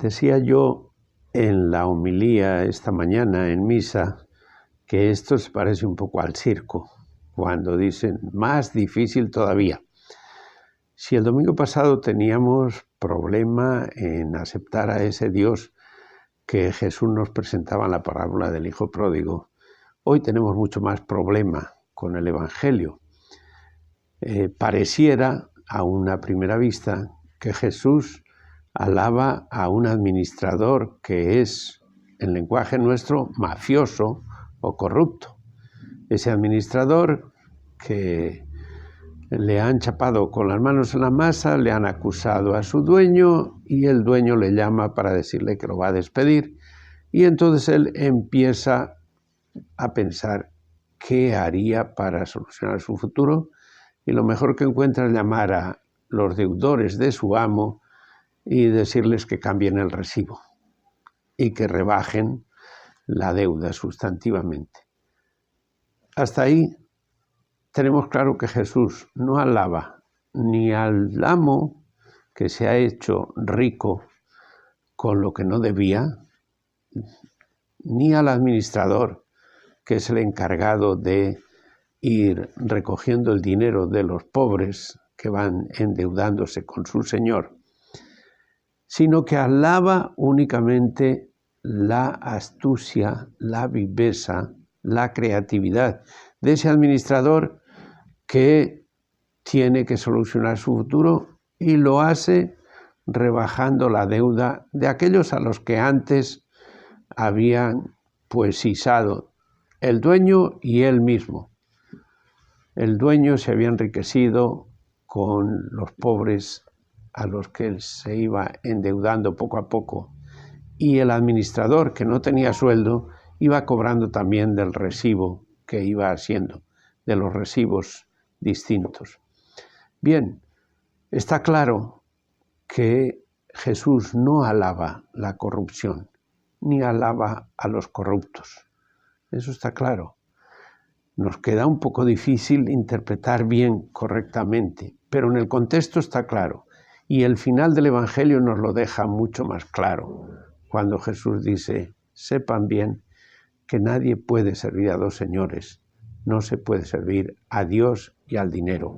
Decía yo en la homilía esta mañana en misa que esto se parece un poco al circo, cuando dicen más difícil todavía. Si el domingo pasado teníamos problema en aceptar a ese Dios que Jesús nos presentaba en la parábola del Hijo Pródigo, hoy tenemos mucho más problema con el Evangelio. Pareciera a una primera vista que Jesús alaba a un administrador que es, en lenguaje nuestro, mafioso o corrupto. Ese administrador que le han chapado con las manos en la masa, le han acusado a su dueño y el dueño le llama para decirle que lo va a despedir. Y entonces él empieza a pensar qué haría para solucionar su futuro y lo mejor que encuentra es llamar a los deudores de su amo y decirles que cambien el recibo y que rebajen la deuda sustantivamente. Hasta ahí tenemos claro que Jesús no alaba ni al amo que se ha hecho rico con lo que no debía, ni al administrador que es el encargado de ir recogiendo el dinero de los pobres que van endeudándose con su señor, sino que alaba únicamente la astucia, la viveza, la creatividad de ese administrador que tiene que solucionar su futuro y lo hace rebajando la deuda de aquellos a los que antes habían isado el dueño y él mismo. El dueño se había enriquecido con los pobres a los que él se iba endeudando poco a poco, y el administrador, que no tenía sueldo, iba cobrando también del recibo que iba haciendo, de los recibos distintos. Bien, está claro que Jesús no alaba la corrupción, ni alaba a los corruptos. Eso está claro. Nos queda un poco difícil interpretar bien correctamente, pero en el contexto está claro. Y el final del Evangelio nos lo deja mucho más claro, cuando Jesús dice: sepan bien que nadie puede servir a dos señores, no se puede servir a Dios y al dinero.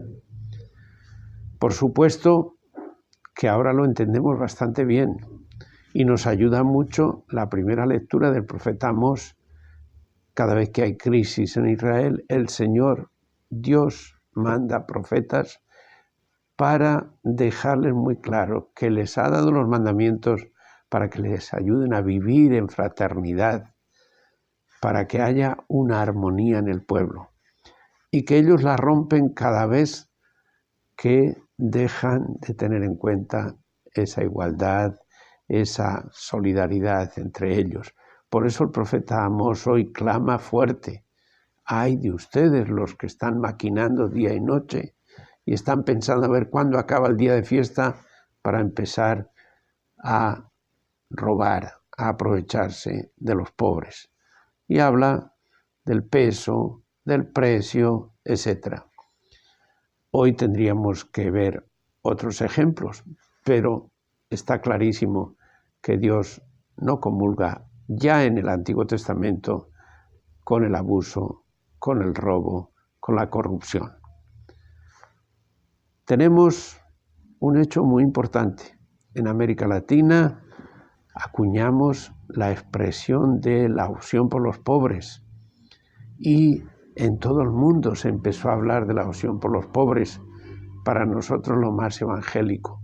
Por supuesto que ahora lo entendemos bastante bien y nos ayuda mucho la primera lectura del profeta Amós. Cada vez que hay crisis en Israel, el Señor, Dios, manda profetas para dejarles muy claro que les ha dado los mandamientos para que les ayuden a vivir en fraternidad, para que haya una armonía en el pueblo, y que ellos la rompen cada vez que dejan de tener en cuenta esa igualdad, esa solidaridad entre ellos. Por eso el profeta Amós hoy clama fuerte: ay de ustedes los que están maquinando día y noche y están pensando a ver cuándo acaba el día de fiesta para empezar a robar, a aprovecharse de los pobres. Y habla del peso, del precio, etc. Hoy tendríamos que ver otros ejemplos, pero está clarísimo que Dios no comulga ya en el Antiguo Testamento con el abuso, con el robo, con la corrupción. Tenemos un hecho muy importante. En América Latina acuñamos la expresión de la opción por los pobres y en todo el mundo se empezó a hablar de la opción por los pobres, para nosotros lo más evangélico.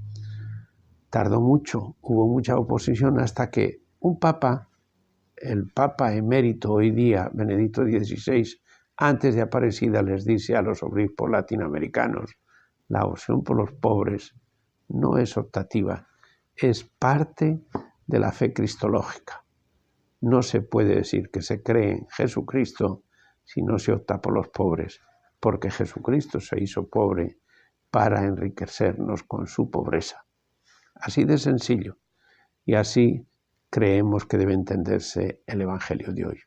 Tardó mucho, hubo mucha oposición hasta que un papa, el Papa emérito hoy día, Benedicto XVI, antes de Aparecida les dice a los obispos latinoamericanos: la opción por los pobres no es optativa, es parte de la fe cristológica. No se puede decir que se cree en Jesucristo si no se opta por los pobres, porque Jesucristo se hizo pobre para enriquecernos con su pobreza. Así de sencillo. Y así creemos que debe entenderse el Evangelio de hoy.